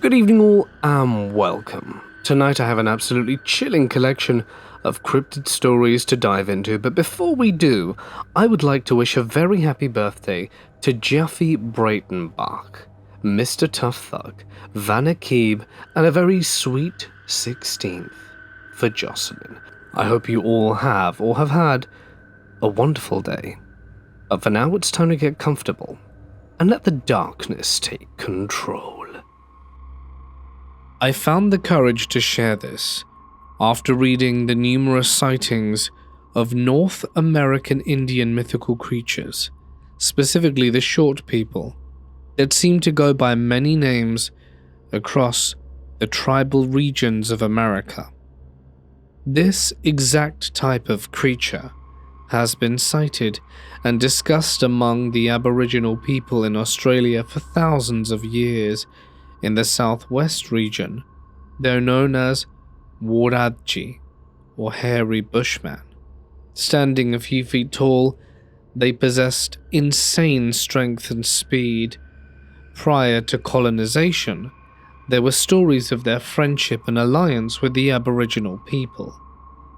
Good evening all, and welcome. Tonight I have an absolutely chilling collection of cryptid stories to dive into, but before we do, I would like to wish a very happy birthday to Jeffy Breitenbach, Mr. Tough Thug, Vanna Keeb, and a very sweet 16th for Jocelyn. I hope you all have, or have had, a wonderful day. But for now, it's time to get comfortable and let the darkness take control. I found the courage to share this after reading the numerous sightings of North American Indian mythical creatures, specifically the short people, that seem to go by many names across the tribal regions of America. This exact type of creature has been sighted and discussed among the Aboriginal people in Australia for thousands of years. In the southwest region, they're known as Waradji, or hairy bushman. Standing a few feet tall, they possessed insane strength and speed. Prior to colonization, there were stories of their friendship and alliance with the Aboriginal people,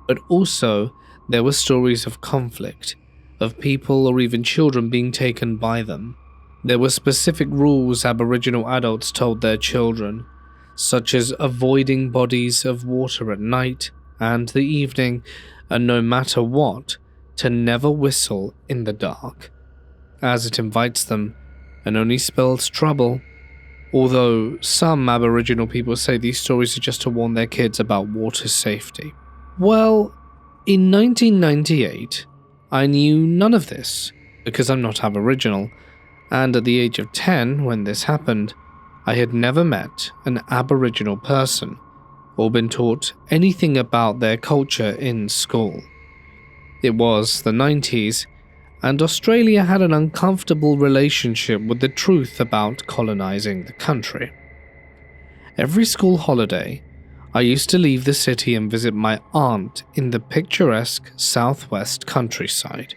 but also there were stories of conflict, of people or even children being taken by them. There were specific rules Aboriginal adults told their children, such as avoiding bodies of water at night and the evening, and no matter what, to never whistle in the dark, as it invites them and only spells trouble. Although some Aboriginal people say these stories are just to warn their kids about water safety. Well, in 1998, I knew none of this, because I'm not Aboriginal, and at the age of 10, when this happened, I had never met an Aboriginal person or been taught anything about their culture in school. It was the 90s, and Australia had an uncomfortable relationship with the truth about colonizing the country. Every school holiday, I used to leave the city and visit my aunt in the picturesque southwest countryside.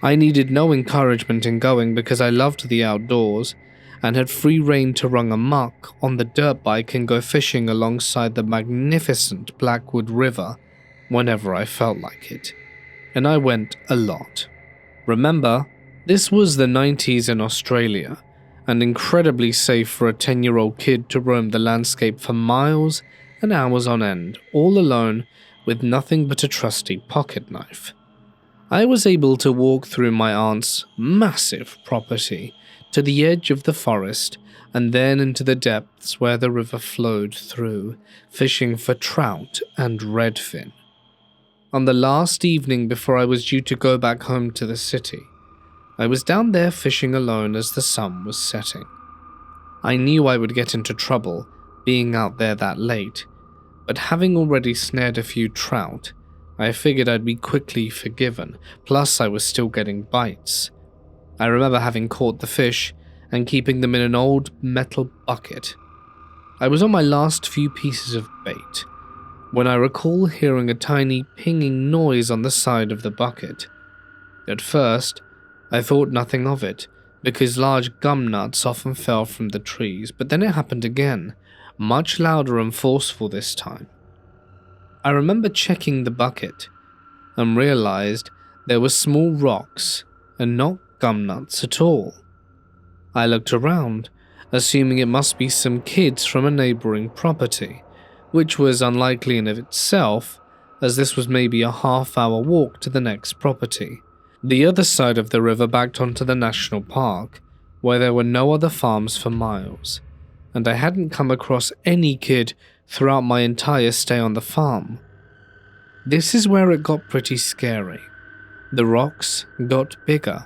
I needed no encouragement in going because I loved the outdoors and had free rein to run amok on the dirt bike and go fishing alongside the magnificent Blackwood River whenever I felt like it. And I went a lot. Remember, this was the 90s in Australia, and incredibly safe for a 10-year-old kid to roam the landscape for miles and hours on end, all alone with nothing but a trusty pocket knife. I was able to walk through my aunt's massive property to the edge of the forest and then into the depths where the river flowed through, fishing for trout and redfin. On the last evening before I was due to go back home to the city, I was down there fishing alone as the sun was setting. I knew I would get into trouble being out there that late, but having already snared a few trout, I figured I'd be quickly forgiven, plus I was still getting bites. I remember having caught the fish and keeping them in an old metal bucket. I was on my last few pieces of bait when I recall hearing a tiny pinging noise on the side of the bucket. At first, I thought nothing of it, because large gum nuts often fell from the trees, but then it happened again, much louder and forceful this time. I remember checking the bucket and realized there were small rocks and not gum nuts at all. I looked around, assuming it must be some kids from a neighboring property, which was unlikely in of itself, as this was maybe a half-hour walk to the next property. The other side of the river backed onto the national park, where there were no other farms for miles, and I hadn't come across any kid throughout my entire stay on the farm. This is where it got pretty scary. The rocks got bigger,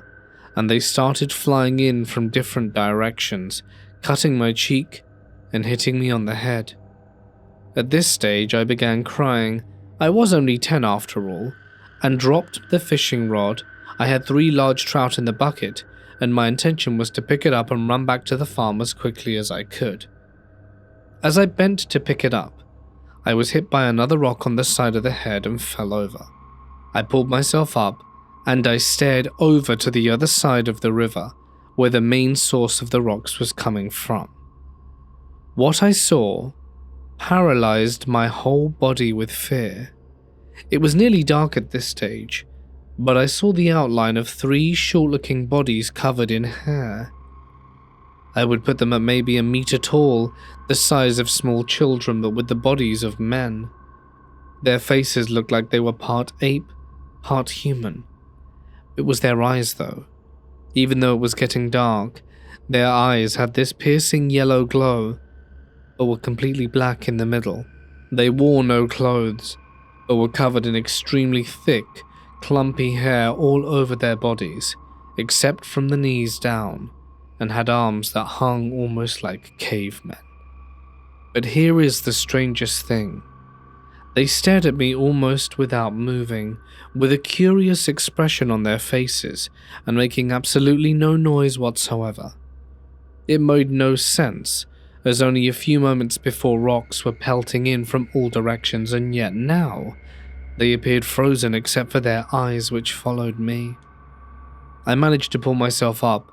and they started flying in from different directions, cutting my cheek and hitting me on the head. At this stage, I began crying. I was only 10 after all, and dropped the fishing rod. I had 3 large trout in the bucket, and my intention was to pick it up and run back to the farm as quickly as I could. As I bent to pick it up, I was hit by another rock on the side of the head and fell over. I pulled myself up, and I stared over to the other side of the river, where the main source of the rocks was coming from. What I saw paralyzed my whole body with fear. It was nearly dark at this stage, but I saw the outline of 3 short-looking bodies covered in hair. I would put them at maybe a meter tall, the size of small children but with the bodies of men. Their faces looked like they were part ape, part human. It was their eyes though. Even though it was getting dark, their eyes had this piercing yellow glow, but were completely black in the middle. They wore no clothes, but were covered in extremely thick, clumpy hair all over their bodies, except from the knees down, and had arms that hung almost like cavemen. But here is the strangest thing. They stared at me almost without moving, with a curious expression on their faces, and making absolutely no noise whatsoever. It made no sense, as only a few moments before rocks were pelting in from all directions, and yet now, they appeared frozen except for their eyes which followed me. I managed to pull myself up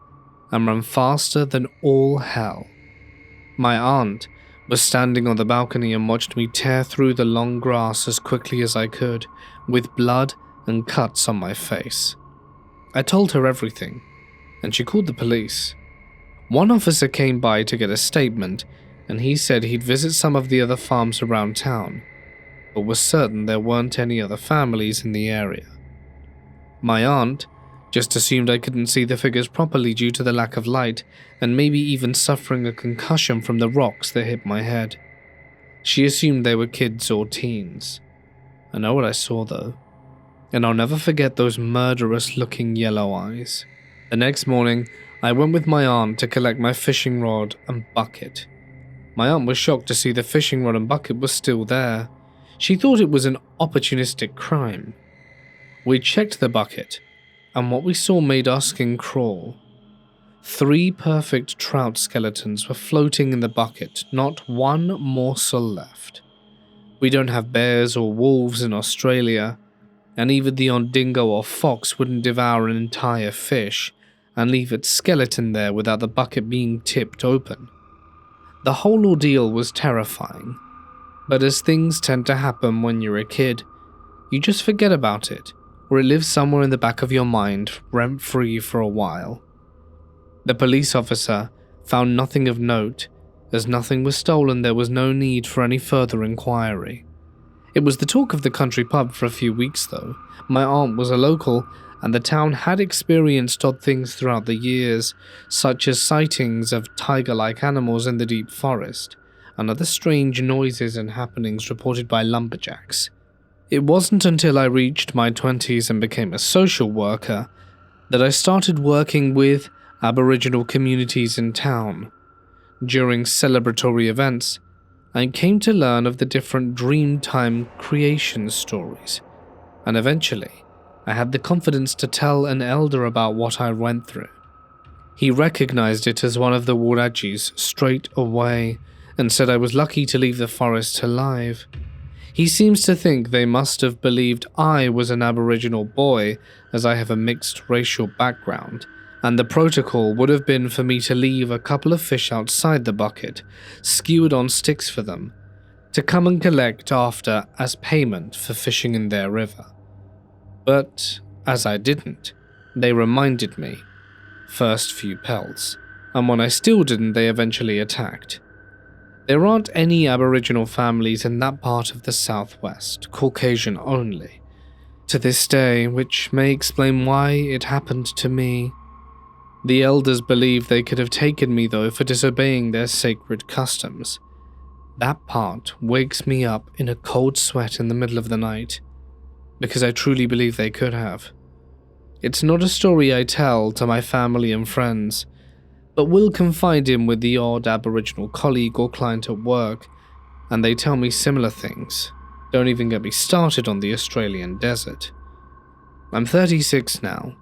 and run faster than all hell. My aunt was standing on the balcony and watched me tear through the long grass as quickly as I could, with blood and cuts on my face. I told her everything, and she called the police. One officer came by to get a statement, and he said he'd visit some of the other farms around town, but was certain there weren't any other families in the area. My aunt just assumed I couldn't see the figures properly due to the lack of light, and maybe even suffering a concussion from the rocks that hit my head. She assumed they were kids or teens. I know what I saw though, and I'll never forget those murderous-looking yellow eyes. The next morning, I went with my aunt to collect my fishing rod and bucket. My aunt was shocked to see the fishing rod and bucket was still there. She thought it was an opportunistic crime. We checked the bucket, and what we saw made our skin crawl. 3 perfect trout skeletons were floating in the bucket, not one morsel left. We don't have bears or wolves in Australia, and even the odd dingo or fox wouldn't devour an entire fish and leave its skeleton there without the bucket being tipped open. The whole ordeal was terrifying, but as things tend to happen when you're a kid, you just forget about it, or it lives somewhere in the back of your mind, rent-free for a while. The police officer found nothing of note. As nothing was stolen, there was no need for any further inquiry. It was the talk of the country pub for a few weeks though. My aunt was a local, and the town had experienced odd things throughout the years, such as sightings of tiger-like animals in the deep forest, and other strange noises and happenings reported by lumberjacks. It wasn't until I reached my 20s and became a social worker that I started working with Aboriginal communities in town. During celebratory events, I came to learn of the different Dreamtime creation stories, and eventually, I had the confidence to tell an elder about what I went through. He recognized it as one of the Wurajis straight away and said I was lucky to leave the forest alive. He seems to think they must have believed I was an Aboriginal boy, as I have a mixed racial background, and the protocol would have been for me to leave a couple of fish outside the bucket, skewered on sticks for them, to come and collect after as payment for fishing in their river. But, as I didn't, they reminded me. First few pelts, and when I still didn't, they eventually attacked. There aren't any Aboriginal families in that part of the southwest, Caucasian only, to this day, which may explain why it happened to me. The elders believe they could have taken me though for disobeying their sacred customs. That part wakes me up in a cold sweat in the middle of the night, because I truly believe they could have. It's not a story I tell to my family and friends, but will confide in with the odd Aboriginal colleague or client at work, and they tell me similar things. Don't even get me started on the Australian desert. I'm 36 now,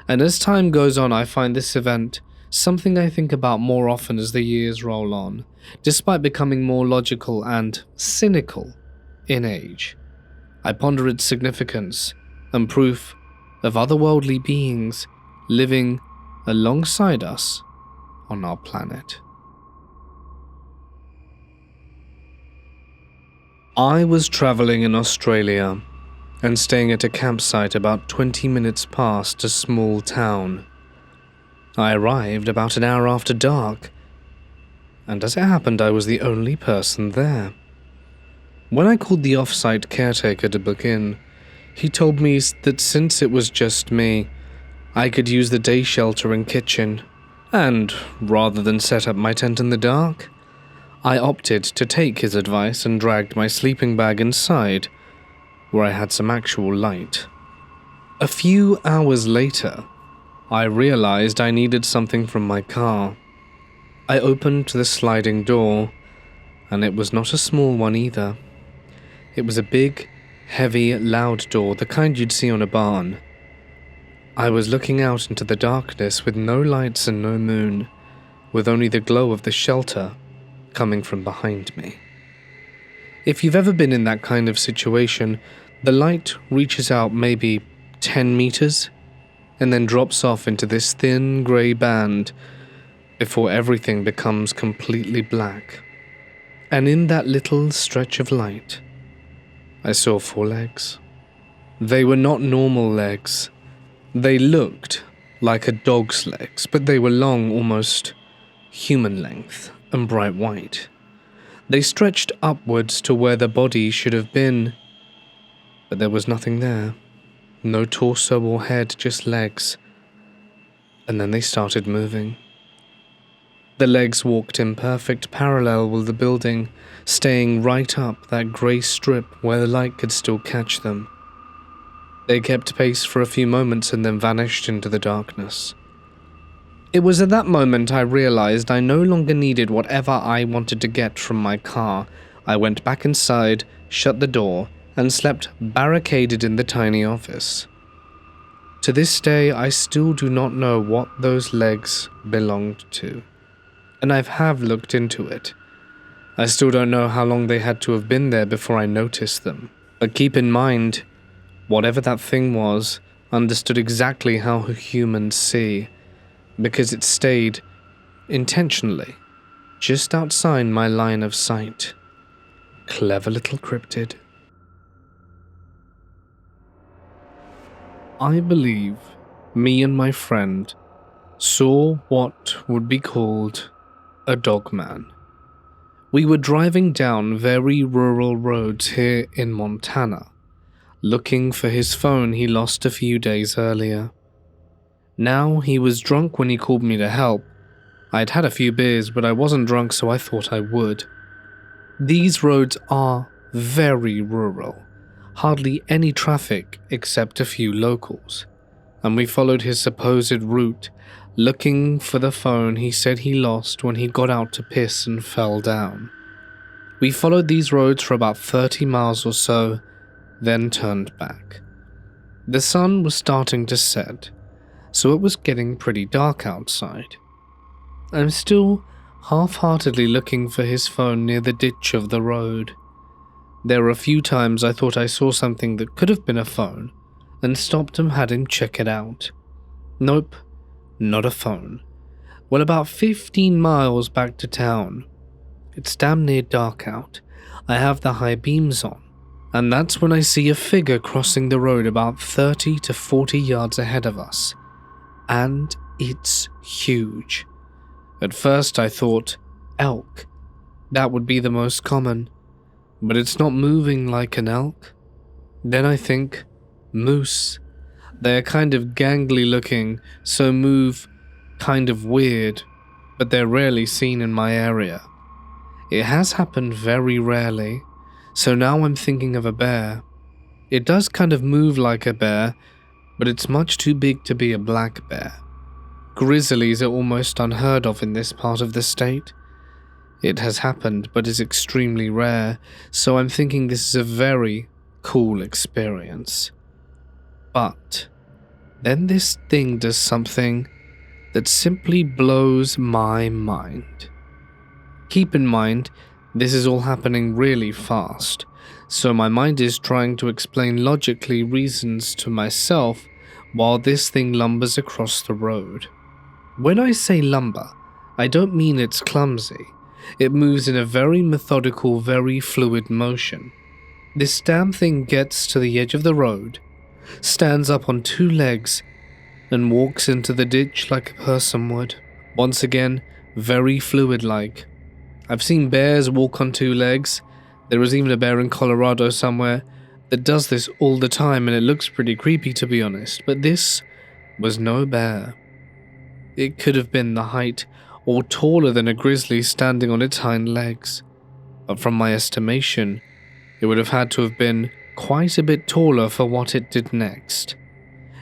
and as time goes on I find this event something I think about more often as the years roll on, despite becoming more logical and cynical in age. I ponder its significance and proof of otherworldly beings living alongside us on our planet. I was travelling in Australia and staying at a campsite about 20 minutes past a small town. I arrived about an hour after dark, and as it happened, I was the only person there. When I called the off-site caretaker to book in, he told me that since it was just me, I could use the day shelter and kitchen, and rather than set up my tent in the dark, I opted to take his advice and dragged my sleeping bag inside, where I had some actual light. A few hours later, I realized I needed something from my car. I opened the sliding door, and it was not a small one either. It was a big, heavy, loud door, the kind you'd see on a barn. I was looking out into the darkness with no lights and no moon, with only the glow of the shelter coming from behind me. If you've ever been in that kind of situation, the light reaches out maybe 10 meters and then drops off into this thin grey band before everything becomes completely black. And in that little stretch of light, I saw 4 legs. They were not normal legs. They looked like a dog's legs, but they were long, almost human length, and bright white. They stretched upwards to where the body should have been, but there was nothing there. No torso or head, just legs. And then they started moving. The legs walked in perfect parallel with the building, staying right up that grey strip where the light could still catch them. They kept pace for a few moments and then vanished into the darkness. It was at that moment I realized I no longer needed whatever I wanted to get from my car. I went back inside, shut the door, and slept barricaded in the tiny office. To this day, I still do not know what those legs belonged to, and I have looked into it. I still don't know how long they had to have been there before I noticed them. But keep in mind, whatever that thing was understood exactly how humans see, because it stayed, intentionally, just outside my line of sight. Clever little cryptid. I believe me and my friend saw what would be called a dogman. We were driving down very rural roads here in Montana, looking for his phone he lost a few days earlier. Now, he was drunk when he called me to help. I'd had a few beers, but I wasn't drunk, so I thought I would. These roads are very rural, hardly any traffic except a few locals, and we followed his supposed route, looking for the phone he said he lost when he got out to piss and fell down. We followed these roads for about 30 miles or so, then turned back. The sun was starting to set, so it was getting pretty dark outside. I'm still half-heartedly looking for his phone near the ditch of the road. There were a few times I thought I saw something that could have been a phone, and stopped and had him check it out. Nope, not a phone. Well, about 15 miles back to town. It's damn near dark out. I have the high beams on, and that's when I see a figure crossing the road about 30 to 40 yards ahead of us. And it's huge. At first I thought, elk. That would be the most common. But it's not moving like an elk. Then I think, moose. They're kind of gangly looking, so move kind of weird, but they're rarely seen in my area. It has happened very rarely, so now I'm thinking of a bear. It does kind of move like a bear, but it's much too big to be a black bear. Grizzlies are almost unheard of in this part of the state. It has happened, but is extremely rare, so I'm thinking this is a very cool experience. But then this thing does something that simply blows my mind. Keep in mind, this is all happening really fast, so my mind is trying to explain logically reasons to myself while this thing lumbers across the road. When I say lumber, I don't mean it's clumsy. It moves in a very methodical, very fluid motion. This damn thing gets to the edge of the road, stands up on two legs, and walks into the ditch like a person would. Once again, very fluid-like. I've seen bears walk on two legs. There is even a bear in Colorado somewhere that does this all the time, and it looks pretty creepy, to be honest. But this was no bear. It could have been the height or taller than a grizzly standing on its hind legs. But from my estimation, it would have had to have been quite a bit taller for what it did next.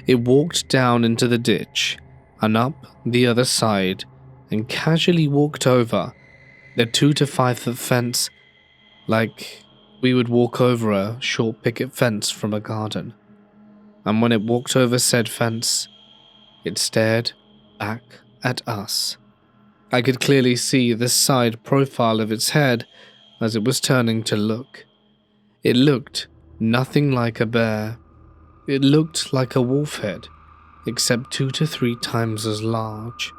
It walked down into the ditch and up the other side and casually walked over the 2 to 5 foot fence like we would walk over a short picket fence from a garden. And when it walked over said fence, it stared back at us. I could clearly see the side profile of its head as it was turning to look. It looked nothing like a bear. It looked like a wolf head, except 2 to 3 times as large.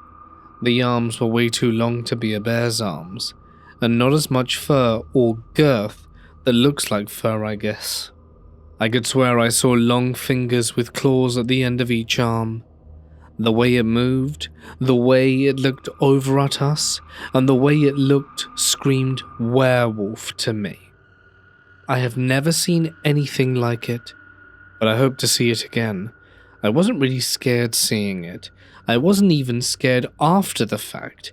The arms were way too long to be a bear's arms, and not as much fur or girth that looks like fur, I guess. I could swear I saw long fingers with claws at the end of each arm. The way it moved, the way it looked over at us, and the way it looked screamed werewolf to me. I have never seen anything like it, but I hope to see it again. I wasn't really scared seeing it. I wasn't even scared after the fact.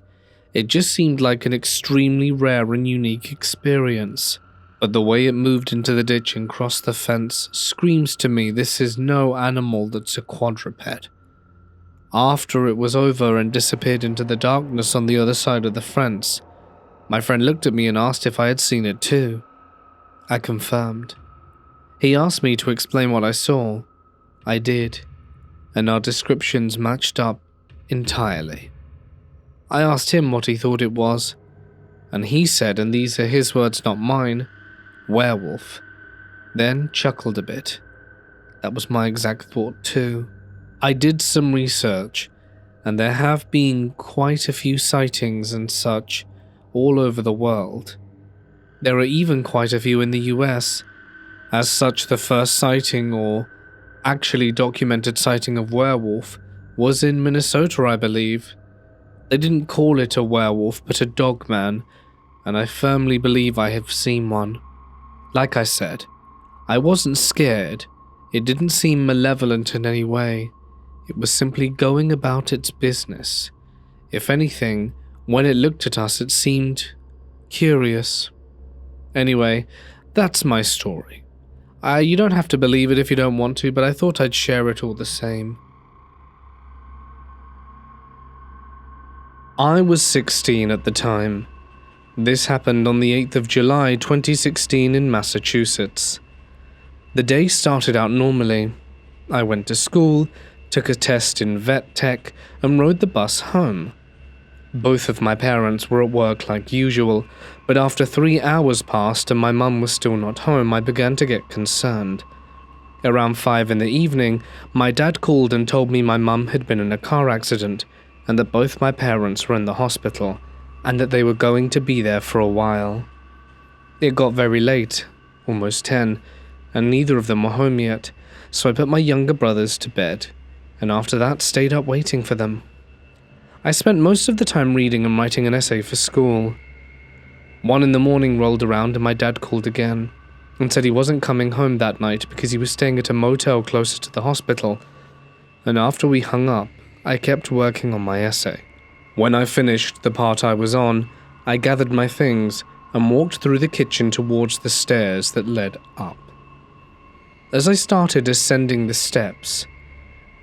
It just seemed like an extremely rare and unique experience. But the way it moved into the ditch and crossed the fence screams to me this is no animal that's a quadruped. After it was over and disappeared into the darkness on the other side of the fence, my friend looked at me and asked if I had seen it too. I confirmed. He asked me to explain what I saw. I did, and our descriptions matched up entirely. I asked him what he thought it was, and he said, and these are his words not mine, werewolf, then chuckled a bit. That was my exact thought too. I did some research, and there have been quite a few sightings and such all over the world. There are even quite a few in the US. As such, the first sighting or actually documented sighting of werewolf was in Minnesota, I believe. They didn't call it a werewolf, but a dogman, and I firmly believe I have seen one. Like I said, I wasn't scared. It didn't seem malevolent in any way. It was simply going about its business. If anything, when it looked at us, it seemed curious. Anyway, that's my story. You don't have to believe it if you don't want to, but I thought I'd share it all the same. I was 16 at the time. This happened on the 8th of July 2016 in Massachusetts. The day started out normally. I went to school, took a test in vet tech, and rode the bus home. Both of my parents were at work like usual, but after 3 hours passed and my mum was still not home, I began to get concerned. Around 5 in the evening, my dad called and told me my mum had been in a car accident and that both my parents were in the hospital and that they were going to be there for a while. It got very late, almost 10, and neither of them were home yet, so I put my younger brothers to bed, and after that stayed up waiting for them. I spent most of the time reading and writing an essay for school. 1 in the morning rolled around and my dad called again and said he wasn't coming home that night because he was staying at a motel closer to the hospital, and after we hung up, I kept working on my essay. When I finished the part I was on, I gathered my things and walked through the kitchen towards the stairs that led up. As I started ascending the steps,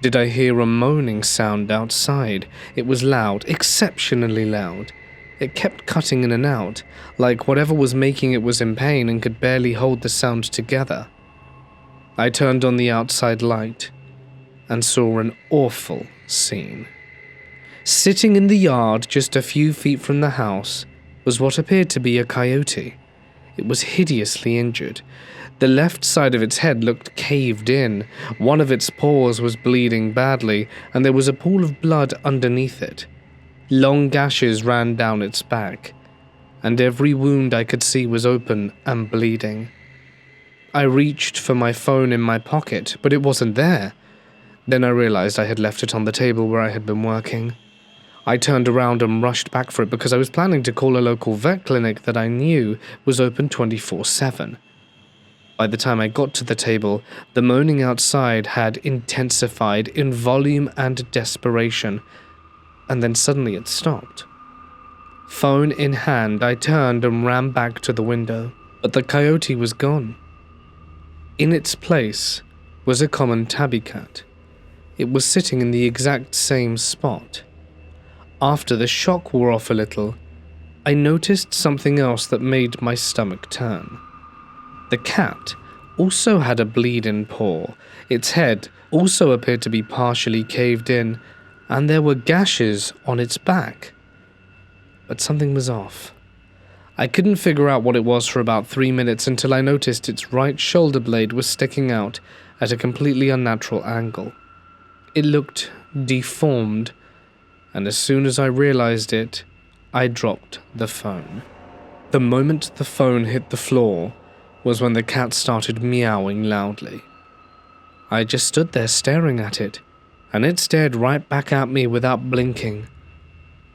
did I hear a moaning sound outside? It was loud, exceptionally loud. It kept cutting in and out, like whatever was making it was in pain and could barely hold the sound together. I turned on the outside light and saw an awful scene. Sitting in the yard just a few feet from the house was what appeared to be a coyote. It was hideously injured. The left side of its head looked caved in, one of its paws was bleeding badly, and there was a pool of blood underneath it. Long gashes ran down its back, and every wound I could see was open and bleeding. I reached for my phone in my pocket, but it wasn't there. Then I realized I had left it on the table where I had been working. I turned around and rushed back for it because I was planning to call a local vet clinic that I knew was open 24/7. By the time I got to the table, the moaning outside had intensified in volume and desperation, and then suddenly it stopped. Phone in hand, I turned and ran back to the window, but the coyote was gone. In its place was a common tabby cat. It was sitting in the exact same spot. After the shock wore off a little, I noticed something else that made my stomach turn. The cat also had a bleeding paw. Its head also appeared to be partially caved in, and there were gashes on its back. But something was off. I couldn't figure out what it was for about 3 minutes until I noticed its right shoulder blade was sticking out at a completely unnatural angle. It looked deformed, and as soon as I realized it, I dropped the phone. The moment the phone hit the floor was when the cat started meowing loudly. I just stood there staring at it, and it stared right back at me without blinking.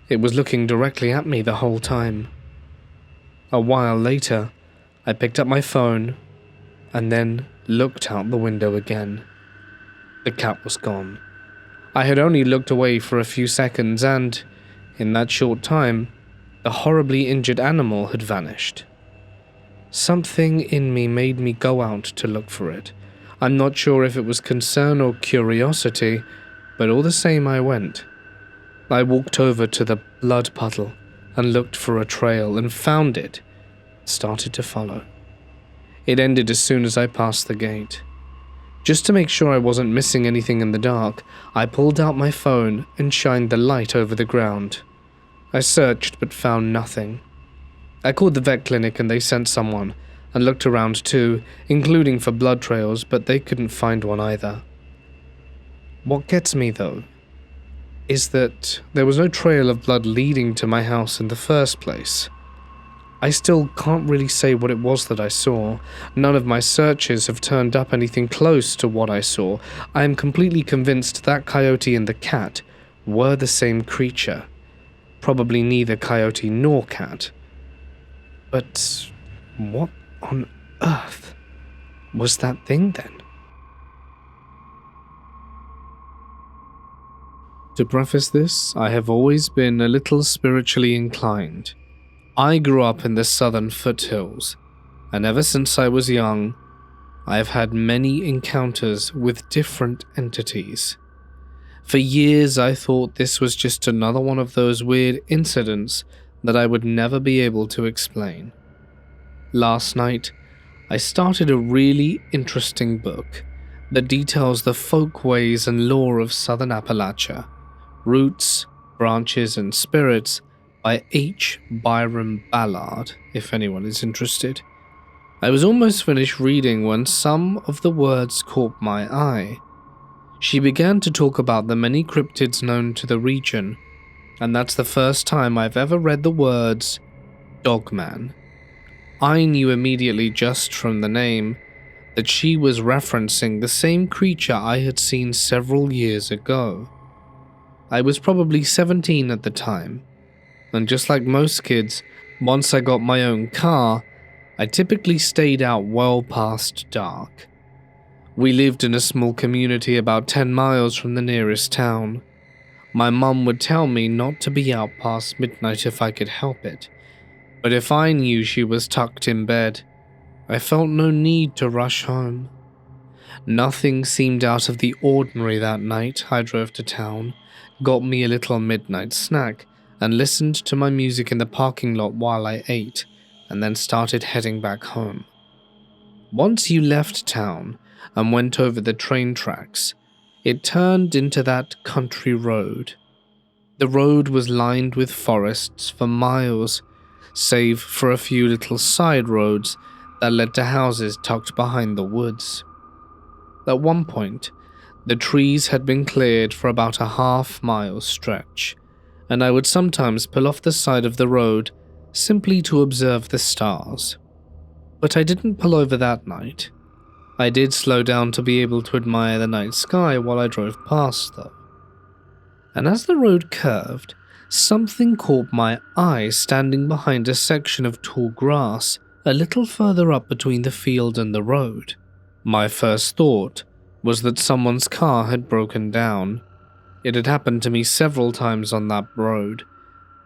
It was looking directly at me the whole time. A while later, I picked up my phone and then looked out the window again. The cat was gone. I had only looked away for a few seconds and, in that short time, the horribly injured animal had vanished. Something in me made me go out to look for it. I'm not sure if it was concern or curiosity, but all the same I went. I walked over to the blood puddle and looked for a trail and found it, started to follow. It ended as soon as I passed the gate. Just to make sure I wasn't missing anything in the dark, I pulled out my phone and shined the light over the ground. I searched but found nothing. I called the vet clinic and they sent someone, and looked around too, including for blood trails, but they couldn't find one either. What gets me though, is that there was no trail of blood leading to my house in the first place. I still can't really say what it was that I saw. None of my searches have turned up anything close to what I saw. I am completely convinced that coyote and the cat were the same creature. Probably neither coyote nor cat. But what on earth was that thing then? To preface this, I have always been a little spiritually inclined. I grew up in the southern foothills, and ever since I was young, I have had many encounters with different entities. For years I thought this was just another one of those weird incidents that I would never be able to explain. Last night, I started a really interesting book that details the folkways and lore of southern Appalachia, roots, branches, and spirits by H. Byron Ballard, if anyone is interested. I was almost finished reading when some of the words caught my eye. She began to talk about the many cryptids known to the region, and that's the first time I've ever read the words Dogman. I knew immediately just from the name that she was referencing the same creature I had seen several years ago. I was probably 17 at the time, and just like most kids, once I got my own car, I typically stayed out well past dark. We lived in a small community about 10 miles from the nearest town. My mum would tell me not to be out past midnight if I could help it, but if I knew she was tucked in bed, I felt no need to rush home. Nothing seemed out of the ordinary that night. I drove to town, got me a little midnight snack, and listened to my music in the parking lot while I ate, and then started heading back home. Once you left town and went over the train tracks, it turned into that country road. The road was lined with forests for miles, save for a few little side roads that led to houses tucked behind the woods. At one point, the trees had been cleared for about a half-mile stretch, and I would sometimes pull off the side of the road simply to observe the stars. But I didn't pull over that night. I did slow down to be able to admire the night sky while I drove past, though. And as the road curved, something caught my eye standing behind a section of tall grass a little further up between the field and the road. My first thought was that someone's car had broken down. It had happened to me several times on that road,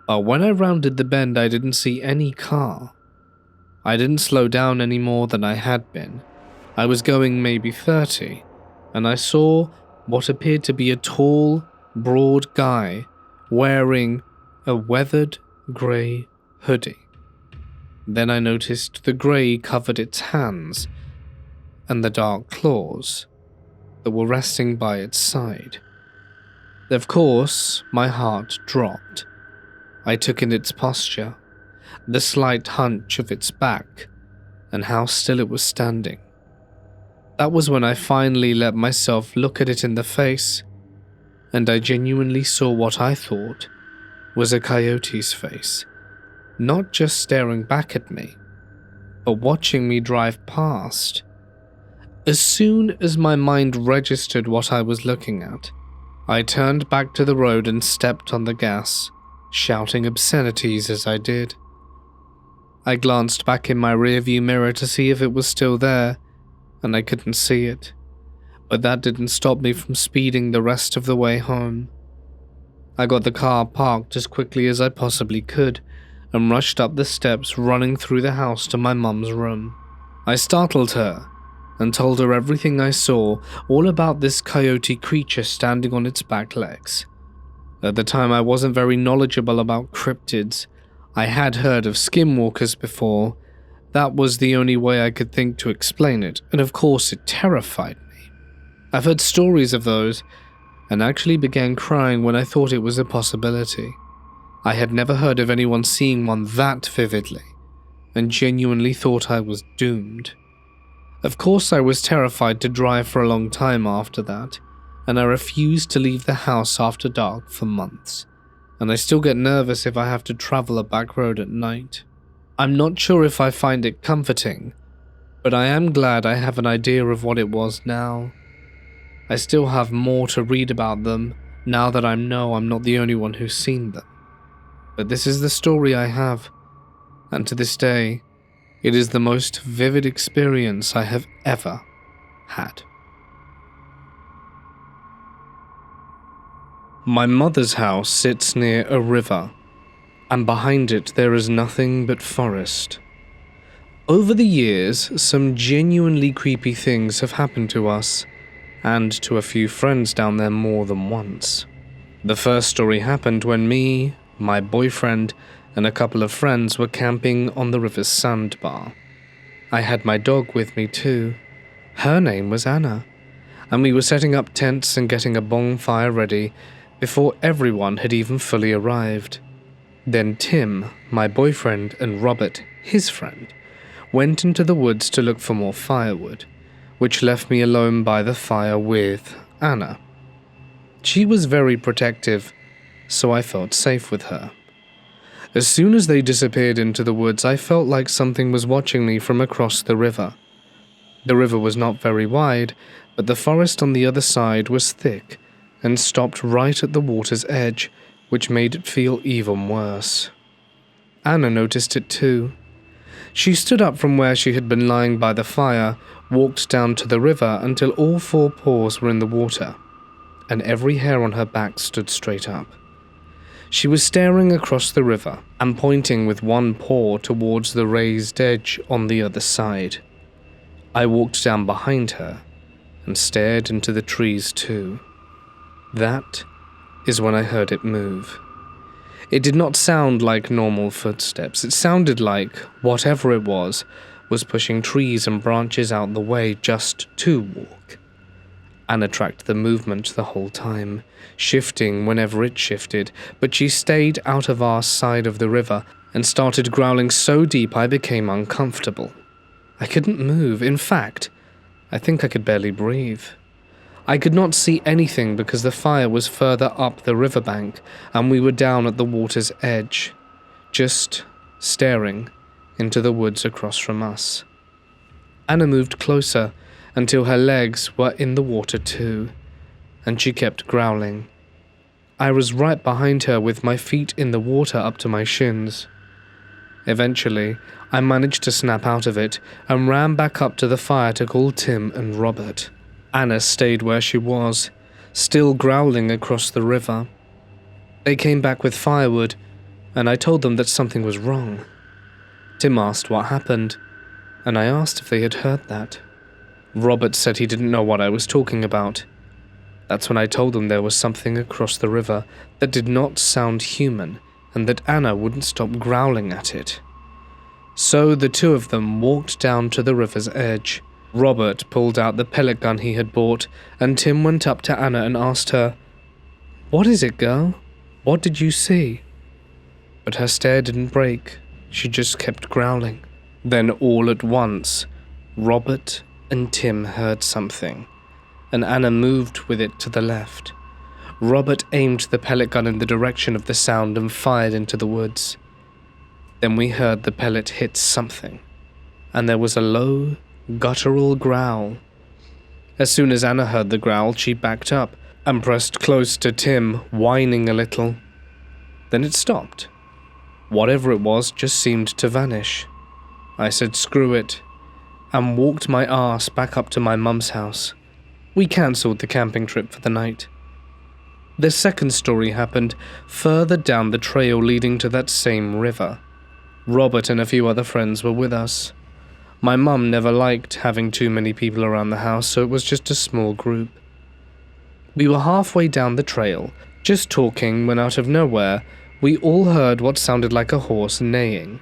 but when I rounded the bend I didn't see any car. I didn't slow down any more than I had been. I was going maybe 30, and I saw what appeared to be a tall, broad guy wearing a weathered grey hoodie. Then I noticed the grey covered its hands and the dark claws that were resting by its side. Of course, my heart dropped. I took in its posture, the slight hunch of its back, and how still it was standing. That was when I finally let myself look at it in the face, and I genuinely saw what I thought was a coyote's face, not just staring back at me, but watching me drive past. As soon as my mind registered what I was looking at, I turned back to the road and stepped on the gas, shouting obscenities as I did. I glanced back in my rearview mirror to see if it was still there, and I couldn't see it, but that didn't stop me from speeding the rest of the way home. I got the car parked as quickly as I possibly could and rushed up the steps, running through the house to my mum's room. I startled her and told her everything I saw, all about this coyote creature standing on its back legs. At the time I wasn't very knowledgeable about cryptids. I had heard of skinwalkers before. That was the only way I could think to explain it, and of course it terrified me. I've heard stories of those, and actually began crying when I thought it was a possibility. I had never heard of anyone seeing one that vividly, and genuinely thought I was doomed. Of course I was terrified to drive for a long time after that, and I refused to leave the house after dark for months, and I still get nervous if I have to travel a back road at night. I'm not sure if I find it comforting, but I am glad I have an idea of what it was now. I still have more to read about them now that I know I'm not the only one who's seen them. But this is the story I have, and to this day, it is the most vivid experience I have ever had. My mother's house sits near a river, and behind it there is nothing but forest. Over the years, some genuinely creepy things have happened to us, and to a few friends down there more than once. The first story happened when me, my boyfriend, and a couple of friends were camping on the river's sandbar. I had my dog with me too. Her name was Anna, and we were setting up tents and getting a bonfire ready before everyone had even fully arrived. Then Tim, my boyfriend, and Robert, his friend, went into the woods to look for more firewood, which left me alone by the fire with Anna. She was very protective, so I felt safe with her. As soon as they disappeared into the woods, I felt like something was watching me from across the river. The river was not very wide, but the forest on the other side was thick and stopped right at the water's edge, which made it feel even worse. Anna noticed it too. She stood up from where she had been lying by the fire, walked down to the river until all four paws were in the water, and every hair on her back stood straight up. She was staring across the river and pointing with one paw towards the raised edge on the other side. I walked down behind her and stared into the trees too. That is when I heard it move. It did not sound like normal footsteps. It sounded like whatever it was pushing trees and branches out the way just to walk. Anna tracked the movement the whole time, shifting whenever it shifted, but she stayed out of our side of the river and started growling so deep I became uncomfortable. I couldn't move. In fact, I think I could barely breathe. I could not see anything because the fire was further up the riverbank and we were down at the water's edge, just staring into the woods across from us. Anna moved closer until her legs were in the water too, and she kept growling. I was right behind her with my feet in the water up to my shins. Eventually, I managed to snap out of it and ran back up to the fire to call Tim and Robert. Anna stayed where she was, still growling across the river. They came back with firewood, and I told them that something was wrong. Tim asked what happened, and I asked if they had heard that. Robert said he didn't know what I was talking about. That's when I told him there was something across the river that did not sound human, and that Anna wouldn't stop growling at it. So the two of them walked down to the river's edge. Robert pulled out the pellet gun he had bought, and Tim went up to Anna and asked her, "What is it, girl? What did you see?" But her stare didn't break. She just kept growling. Then all at once, Robert and Tim heard something, and Anna moved with it to the left. Robert aimed the pellet gun in the direction of the sound and fired into the woods. Then we heard the pellet hit something, and there was a low, guttural growl. As soon as Anna heard the growl, she backed up and pressed close to Tim, whining a little. Then it stopped. Whatever it was just seemed to vanish. I said screw it, and walked my ass back up to my mum's house. We cancelled the camping trip for the night. The second story happened further down the trail leading to that same river. Robert and a few other friends were with us. My mum never liked having too many people around the house, so it was just a small group. We were halfway down the trail, just talking, when out of nowhere, we all heard what sounded like a horse neighing,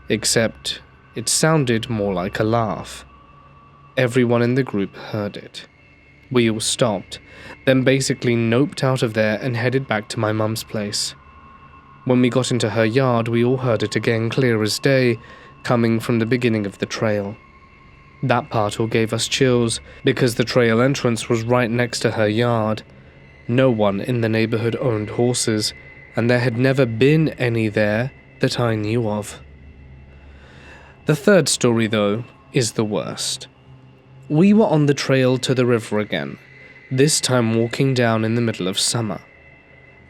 except it sounded more like a laugh. Everyone in the group heard it. We all stopped, then basically noped out of there and headed back to my mum's place. When we got into her yard, we all heard it again, clear as day, coming from the beginning of the trail. That part all gave us chills, because the trail entrance was right next to her yard. No one in the neighborhood owned horses, and there had never been any there that I knew of. The third story, though, is the worst. We were on the trail to the river again, this time walking down in the middle of summer.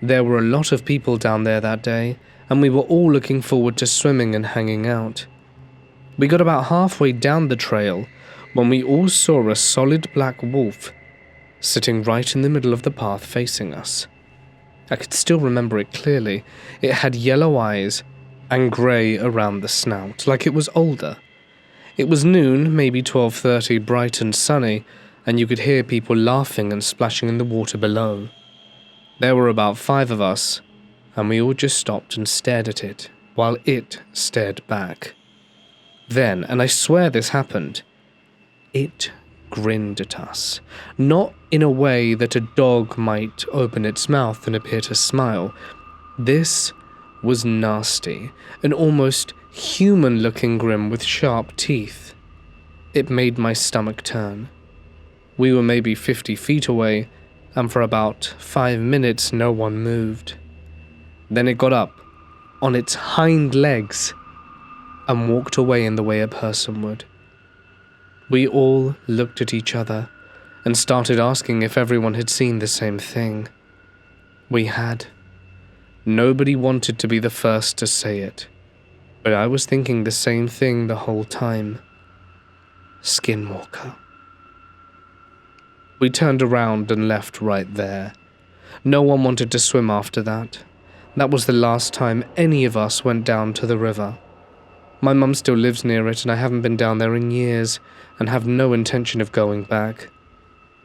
There were a lot of people down there that day, and we were all looking forward to swimming and hanging out. We got about halfway down the trail when we all saw a solid black wolf sitting right in the middle of the path facing us. I could still remember it clearly. It had yellow eyes and grey around the snout, like it was older. It was noon, maybe 12:30, bright and sunny, and you could hear people laughing and splashing in the water below. There were about 5 of us, and we all just stopped and stared at it, while it stared back. Then, and I swear this happened, it grinned at us. Not in a way that a dog might open its mouth and appear to smile. This was nasty, an almost human-looking grin with sharp teeth. It made my stomach turn. We were maybe 50 feet away, and for about 5 minutes no one moved. Then it got up, on its hind legs, and walked away in the way a person would. We all looked at each other and started asking if everyone had seen the same thing. We had. Nobody wanted to be the first to say it, but I was thinking the same thing the whole time. Skinwalker. We turned around and left right there. No one wanted to swim after that. That was the last time any of us went down to the river. My mum still lives near it, and I haven't been down there in years, and have no intention of going back.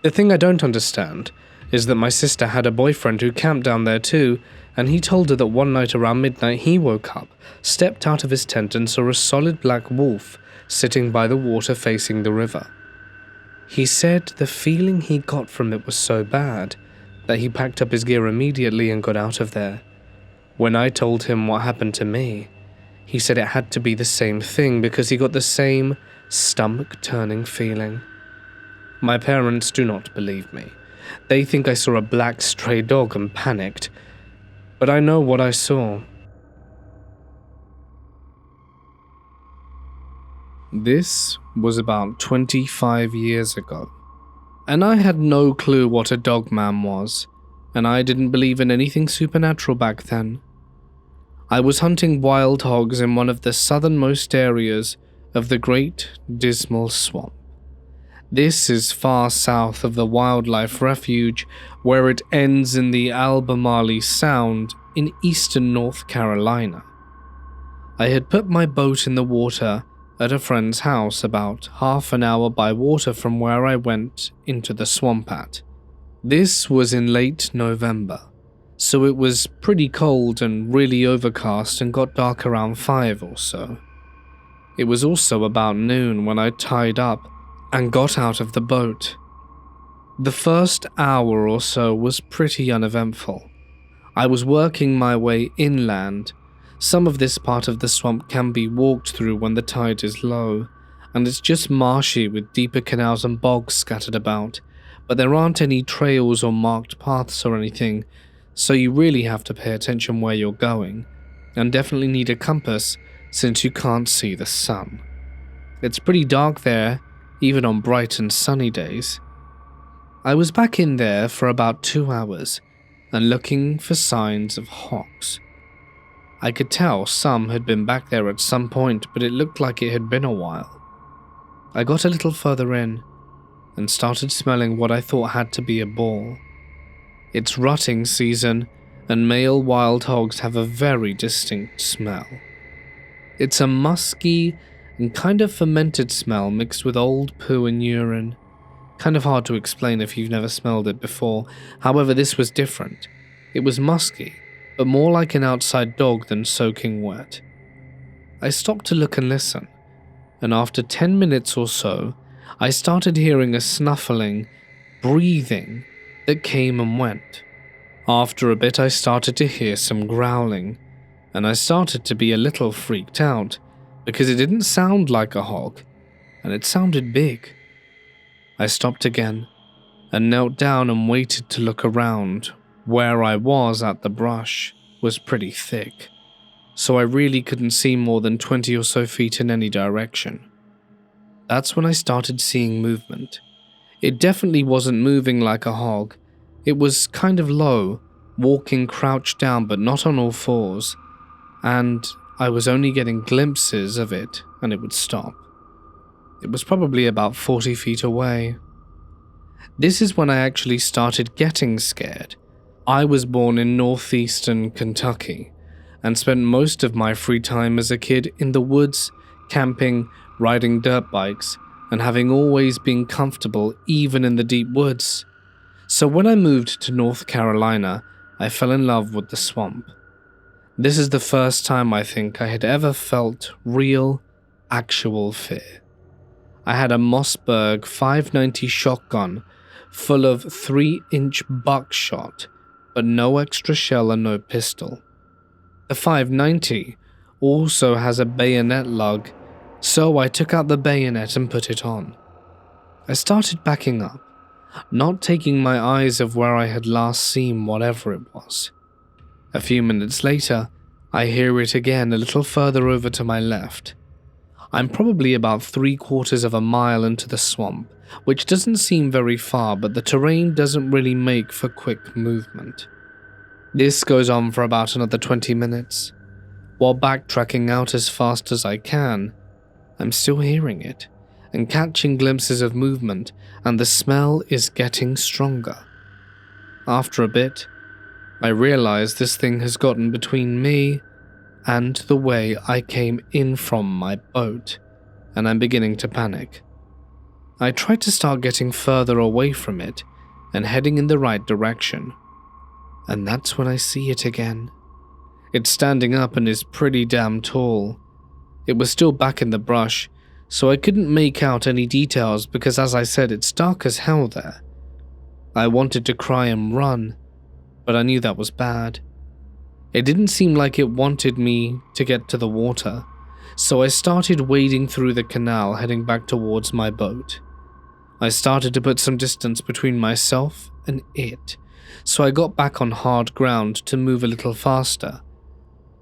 The thing I don't understand is that my sister had a boyfriend who camped down there too, and he told her that one night around midnight he woke up, stepped out of his tent and saw a solid black wolf sitting by the water facing the river. He said the feeling he got from it was so bad that he packed up his gear immediately and got out of there. When I told him what happened to me, he said it had to be the same thing because he got the same stomach-turning feeling. My parents do not believe me. They think I saw a black stray dog and panicked, but I know what I saw. This was about 25 years ago, and I had no clue what a dogman was, and I didn't believe in anything supernatural back then. I was hunting wild hogs in one of the southernmost areas of the Great Dismal Swamp. This is far south of the wildlife refuge where it ends in the Albemarle Sound in eastern North Carolina. I had put my boat in the water at a friend's house about half an hour by water from where I went into the swamp at. This was in late November, so it was pretty cold and really overcast and got dark around 5 or so. It was also about noon when I tied up and got out of the boat. The first hour or so was pretty uneventful. I was working my way inland. Some of this part of the swamp can be walked through when the tide is low, and it's just marshy with deeper canals and bogs scattered about, but there aren't any trails or marked paths or anything, so you really have to pay attention where you're going, and definitely need a compass since you can't see the sun. It's pretty dark there, even on bright and sunny days. I was back in there for about 2 hours and looking for signs of hawks. I could tell some had been back there at some point, but it looked like it had been a while. I got a little further in and started smelling what I thought had to be a boar. It's rutting season, and male wild hogs have a very distinct smell. It's a musky and kind of fermented smell mixed with old poo and urine. Kind of hard to explain if you've never smelled it before. However, this was different. It was musky, but more like an outside dog than soaking wet. I stopped to look and listen, and after 10 minutes or so, I started hearing a snuffling, breathing that came and went. After a bit, I started to hear some growling, and I started to be a little freaked out because it didn't sound like a hog, and it sounded big. I stopped again and knelt down and waited to look around. Where I was at the brush was pretty thick, so I really couldn't see more than 20 or so feet in any direction. That's when I started seeing movement. It definitely wasn't moving like a hog. It was kind of low, walking crouched down but not on all fours, and I was only getting glimpses of it and it would stop. It was probably about 40 feet away. This is when I actually started getting scared. I was born in northeastern Kentucky and spent most of my free time as a kid in the woods, camping, riding dirt bikes, and having always been comfortable even in the deep woods. So when I moved to North Carolina, I fell in love with the swamp. This is the first time I think I had ever felt real, actual fear. I had a Mossberg 590 shotgun full of 3-inch buckshot, but no extra shell and no pistol. The 590 also has a bayonet lug, so I took out the bayonet and put it on. I started backing up, not taking my eyes off where I had last seen whatever it was. A few minutes later, I hear it again a little further over to my left. I'm probably about 3/4 of a mile into the swamp, which doesn't seem very far, but the terrain doesn't really make for quick movement. This goes on for about another 20 minutes. While backtracking out as fast as I can, I'm still hearing it and catching glimpses of movement, and the smell is getting stronger. After a bit, I realize this thing has gotten between me and the way I came in from my boat, and I'm beginning to panic. I try to start getting further away from it and heading in the right direction, and that's when I see it again. It's standing up and is pretty damn tall. It was still back in the brush, so I couldn't make out any details because, as I said, it's dark as hell there. I wanted to cry and run, but I knew that was bad. It didn't seem like it wanted me to get to the water, so I started wading through the canal heading back towards my boat. I started to put some distance between myself and it, so I got back on hard ground to move a little faster,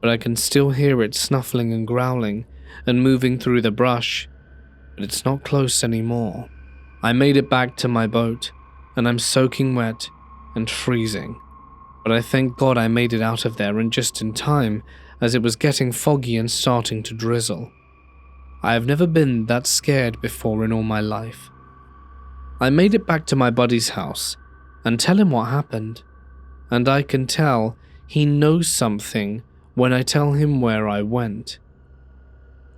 but I can still hear it snuffling and growling and moving through the brush, but it's not close anymore. I made it back to my boat, and I'm soaking wet and freezing, but I thank God I made it out of there and just in time, as it was getting foggy and starting to drizzle. I have never been that scared before in all my life. I made it back to my buddy's house and tell him what happened, and I can tell he knows something when I tell him where I went.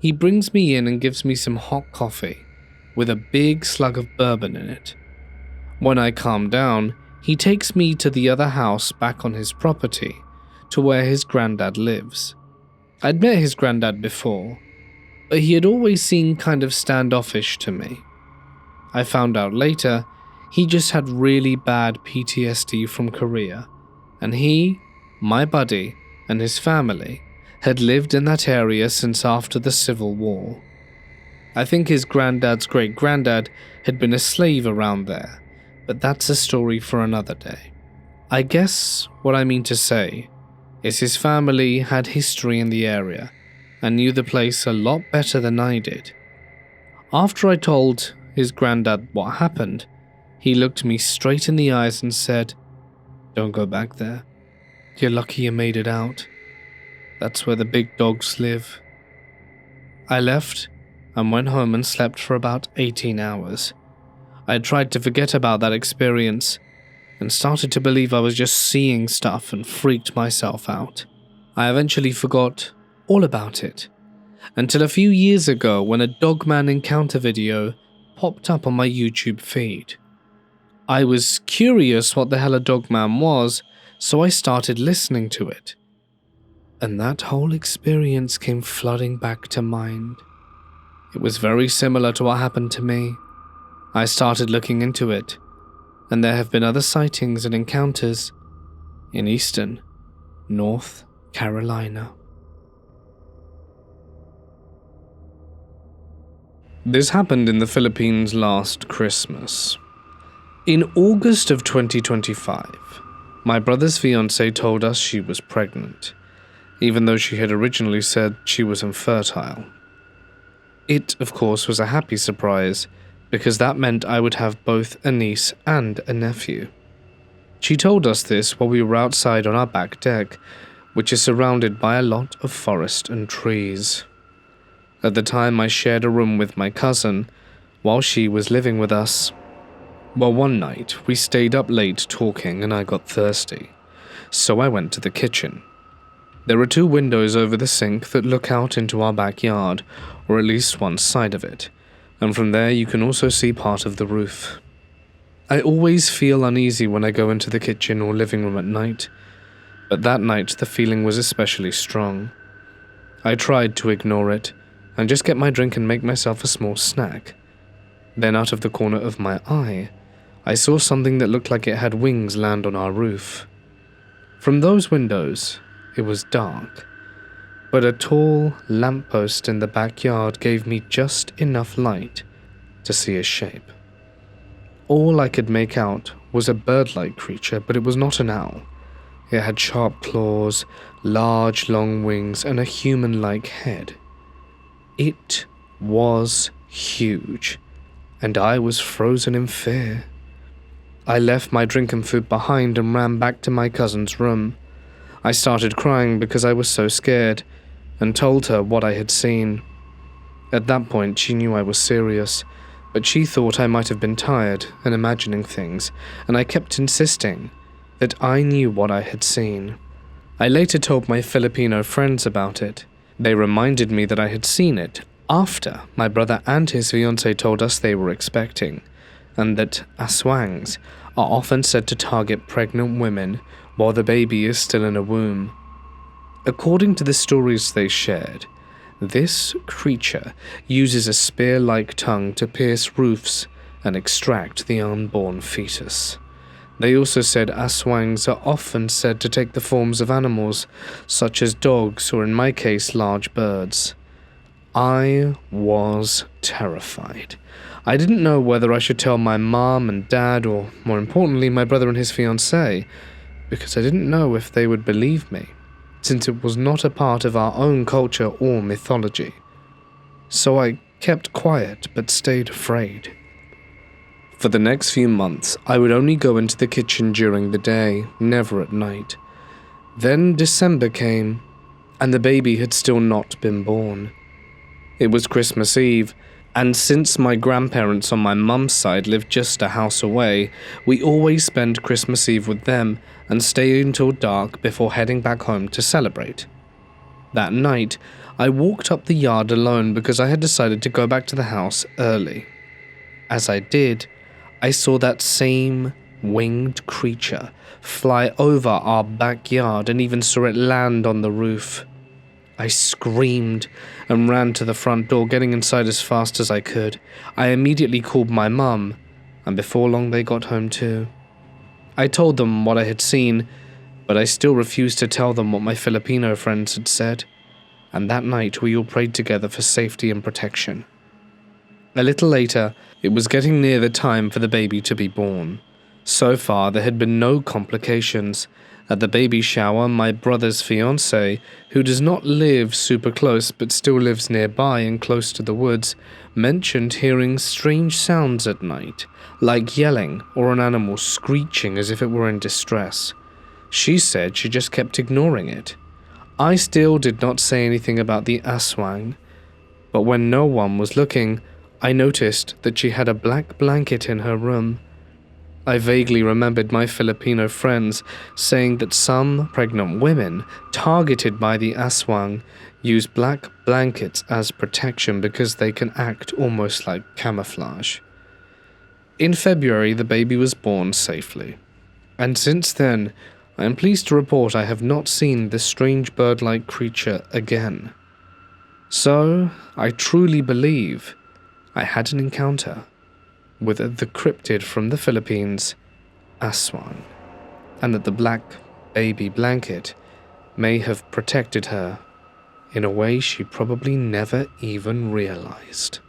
He brings me in and gives me some hot coffee with a big slug of bourbon in it. When I calm down, he takes me to the other house back on his property, to where his granddad lives. I'd met his granddad before, but he had always seemed kind of standoffish to me. I found out later he just had really bad PTSD from Korea, and he, my buddy, and his family had lived in that area since after the Civil War. I think his granddad's great-granddad had been a slave around there, but that's a story for another day. I guess what I mean to say is his family had history in the area and knew the place a lot better than I did. After I told his granddad what happened, he looked me straight in the eyes and said, "Don't go back there. You're lucky you made it out. That's where the big dogs live." I left and went home and slept for about 18 hours. I tried to forget about that experience and started to believe I was just seeing stuff and freaked myself out. I eventually forgot all about it until a few years ago when a Dogman encounter video popped up on my YouTube feed. I was curious what the hell a Dogman was, so I started listening to it. And that whole experience came flooding back to mind. It was very similar to what happened to me. I started looking into it, and there have been other sightings and encounters in eastern North Carolina. This happened in the Philippines last Christmas. In August of 2025, my brother's fiancée told us she was pregnant, even though she had originally said she was infertile. It, of course, was a happy surprise, because that meant I would have both a niece and a nephew. She told us this while we were outside on our back deck, which is surrounded by a lot of forest and trees. At the time, I shared a room with my cousin, while she was living with us. Well, one night, we stayed up late talking and I got thirsty, so I went to the kitchen. There are 2 windows over the sink that look out into our backyard, or at least one side of it, and from there you can also see part of the roof. I always feel uneasy when I go into the kitchen or living room at night, but that night the feeling was especially strong. I tried to ignore it, and just get my drink and make myself a small snack. Then out of the corner of my eye, I saw something that looked like it had wings land on our roof. From those windows, it was dark, but a tall lamppost in the backyard gave me just enough light to see a shape. All I could make out was a bird-like creature, but it was not an owl. It had sharp claws, large long wings, and a human-like head. It was huge, and I was frozen in fear. I left my drink and food behind and ran back to my cousin's room. I started crying because I was so scared, and told her what I had seen. At that point, she knew I was serious, but she thought I might have been tired and imagining things, and I kept insisting that I knew what I had seen. I later told my Filipino friends about it. They reminded me that I had seen it after my brother and his fiancée told us they were expecting, and that aswangs are often said to target pregnant women while the baby is still in a womb. According to the stories they shared, this creature uses a spear-like tongue to pierce roofs and extract the unborn fetus. They also said aswangs are often said to take the forms of animals, such as dogs or in my case, large birds. I was terrified. I didn't know whether I should tell my mom and dad, or more importantly, my brother and his fiancée, because I didn't know if they would believe me, since it was not a part of our own culture or mythology. So I kept quiet but stayed afraid. For the next few months, I would only go into the kitchen during the day, never at night. Then December came, and the baby had still not been born. It was Christmas Eve, and since my grandparents on my mum's side lived just a house away, we always spend Christmas Eve with them and stay until dark before heading back home to celebrate. That night, I walked up the yard alone because I had decided to go back to the house early. As I did, I saw that same winged creature fly over our backyard and even saw it land on the roof. I screamed and ran to the front door, getting inside as fast as I could. I immediately called my mum, and before long they got home too. I told them what I had seen, but I still refused to tell them what my Filipino friends had said, and that night we all prayed together for safety and protection. A little later, it was getting near the time for the baby to be born. So far, there had been no complications. At the baby shower, my brother's fiancée, who does not live super close but still lives nearby and close to the woods, mentioned hearing strange sounds at night, like yelling or an animal screeching as if it were in distress. She said she just kept ignoring it. I still did not say anything about the aswang, but when no one was looking, I noticed that she had a black blanket in her room. I vaguely remembered my Filipino friends saying that some pregnant women targeted by the aswang use black blankets as protection because they can act almost like camouflage. In February, the baby was born safely, and since then, I am pleased to report I have not seen this strange bird-like creature again. So, I truly believe I had an encounter with the cryptid from the Philippines, aswang, and that the black baby blanket may have protected her in a way she probably never even realized.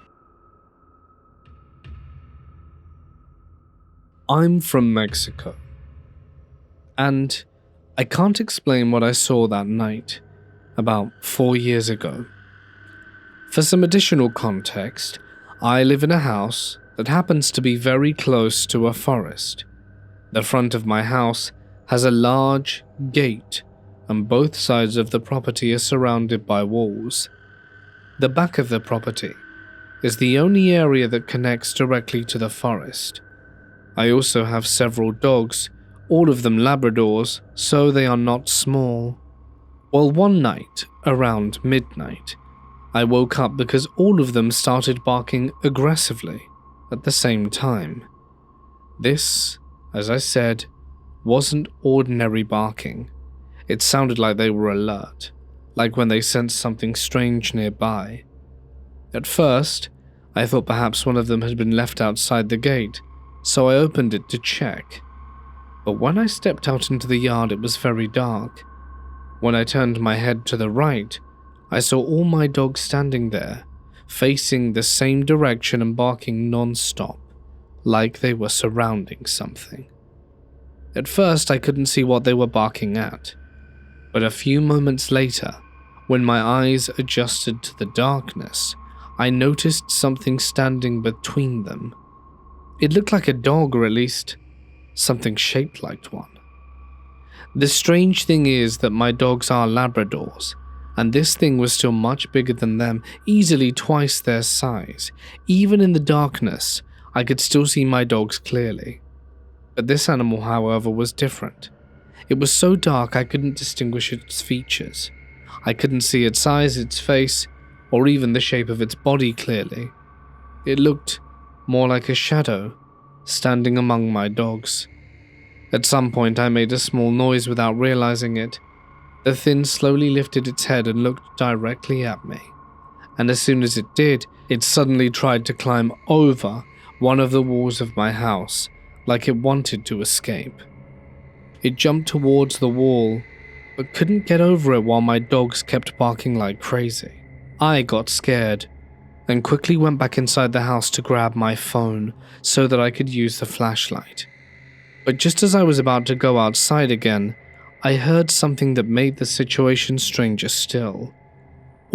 I'm from Mexico, and I can't explain what I saw that night, about 4 years ago. For some additional context, I live in a house that happens to be very close to a forest. The front of my house has a large gate, and both sides of the property are surrounded by walls. The back of the property is the only area that connects directly to the forest. I also have several dogs, all of them Labradors, so they are not small. Well, one night, around midnight, I woke up because all of them started barking aggressively at the same time. This, as I said, wasn't ordinary barking. It sounded like they were alert, like when they sensed something strange nearby. At first, I thought perhaps one of them had been left outside the gate, so I opened it to check. But when I stepped out into the yard, it was very dark. When I turned my head to the right, I saw all my dogs standing there, facing the same direction and barking non-stop, like they were surrounding something. At first, I couldn't see what they were barking at, but a few moments later, when my eyes adjusted to the darkness, I noticed something standing between them. It looked like a dog, or at least something shaped like one. The strange thing is that my dogs are Labradors, and this thing was still much bigger than them, easily twice their size. Even in the darkness, I could still see my dogs clearly. But this animal, however, was different. It was so dark I couldn't distinguish its features. I couldn't see its eyes, its face, or even the shape of its body clearly. It looked more like a shadow, standing among my dogs. At some point I made a small noise without realizing it. The thing slowly lifted its head and looked directly at me, and as soon as it did, it suddenly tried to climb over one of the walls of my house, like it wanted to escape. It jumped towards the wall, but couldn't get over it while my dogs kept barking like crazy. I got scared, and quickly went back inside the house to grab my phone so that I could use the flashlight. But just as I was about to go outside again, I heard something that made the situation stranger still.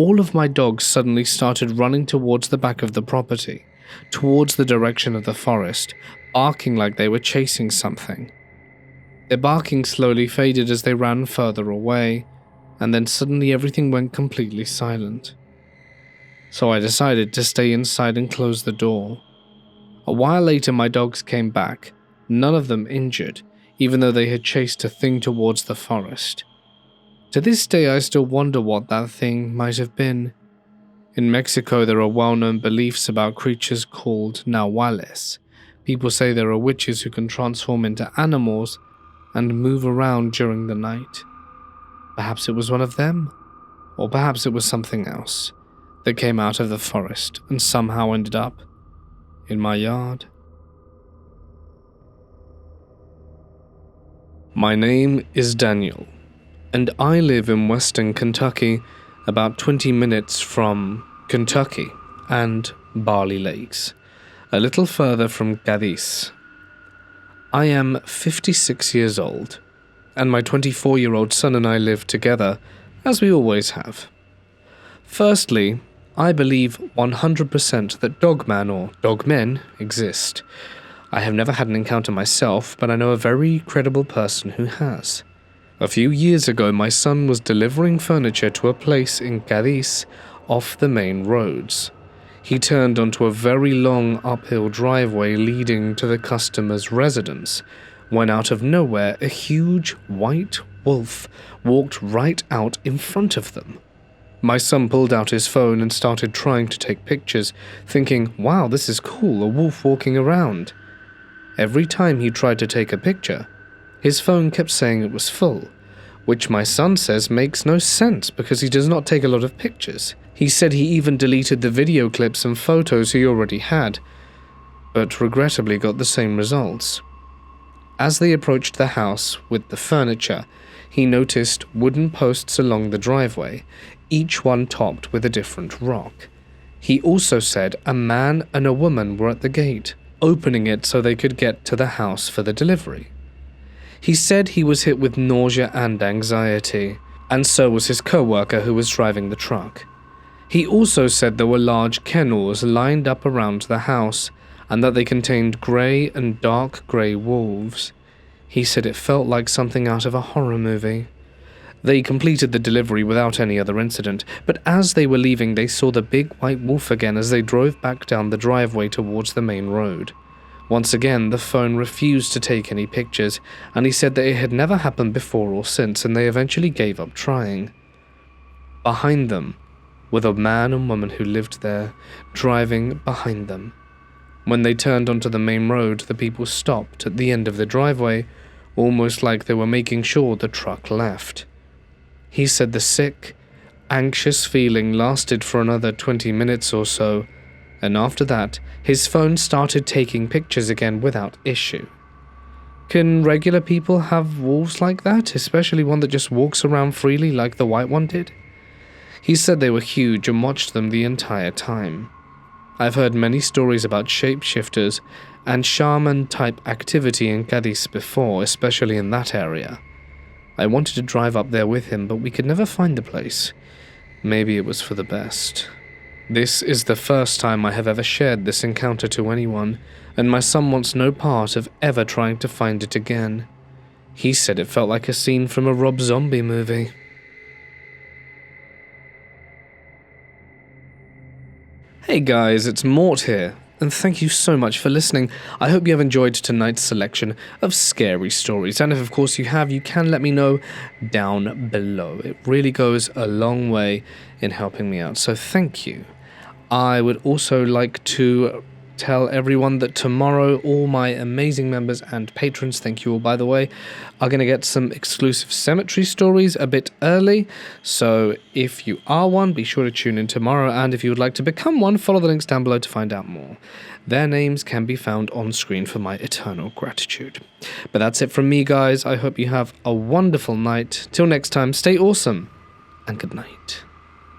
all of my dogs suddenly started running towards the back of the property, towards the direction of the forest, barking like they were chasing something. Their barking slowly faded as they ran further away, and then suddenly everything went completely silent. So I decided to stay inside and close the door. A while later my dogs came back, none of them injured, even though they had chased a thing towards the forest. To this day I still wonder what that thing might have been. In Mexico there are well-known beliefs about creatures called nahuales. People say there are witches who can transform into animals and move around during the night. Perhaps it was one of them, or perhaps it was something else that came out of the forest and somehow ended up in my yard. My name is Daniel, and I live in western Kentucky, about 20 minutes from Kentucky and Barley Lakes, a little further from Cadiz. I am 56 years old, and my 24-year-old son and I live together, as we always have. Firstly, I believe 100% that dogman or dogmen exist. I have never had an encounter myself, but I know a very credible person who has. A few years ago, my son was delivering furniture to a place in Cadiz off the main roads. He turned onto a very long uphill driveway leading to the customer's residence, when out of nowhere a huge white wolf walked right out in front of them. My son pulled out his phone and started trying to take pictures, thinking, wow, this is cool, a wolf walking around. Every time he tried to take a picture, his phone kept saying it was full, which my son says makes no sense because he does not take a lot of pictures. He said he even deleted the video clips and photos he already had, but regrettably got the same results. As they approached the house with the furniture, he noticed wooden posts along the driveway, each one topped with a different rock. He also said a man and a woman were at the gate, opening it so they could get to the house for the delivery. He said he was hit with nausea and anxiety, and so was his co-worker who was driving the truck. He also said there were large kennels lined up around the house, and that they contained grey and dark grey wolves. He said it felt like something out of a horror movie. They completed the delivery without any other incident, but as they were leaving they saw the big white wolf again as they drove back down the driveway towards the main road. Once again, the phone refused to take any pictures, and he said that it had never happened before or since, and they eventually gave up trying. Behind them were the man and woman who lived there, driving behind them. When they turned onto the main road, the people stopped at the end of the driveway, almost like they were making sure the truck left. He said the sick, anxious feeling lasted for another 20 minutes or so, and after that, his phone started taking pictures again without issue. Can regular people have wolves like that, especially one that just walks around freely like the white one did? He said they were huge and watched them the entire time. I've heard many stories about shapeshifters and shaman-type activity in Cadiz before, especially in that area. I wanted to drive up there with him, but we could never find the place. Maybe it was for the best. This is the first time I have ever shared this encounter to anyone, and my son wants no part of ever trying to find it again. He said it felt like a scene from a Rob Zombie movie. Hey guys, it's Mort here, and thank you so much for listening. I hope you have enjoyed tonight's selection of scary stories, and if of course you have, you can let me know down below. It really goes a long way in helping me out, so thank you. I would also like to tell everyone that tomorrow all my amazing members and patrons, thank you all by the way, are going to get some exclusive cemetery stories a bit early, so if you are one, be sure to tune in tomorrow, and if you would like to become one, follow the links down below to find out more. Their names can be found on screen for my eternal gratitude. But that's it from me guys, I hope you have a wonderful night. Till next time, stay awesome, and good night.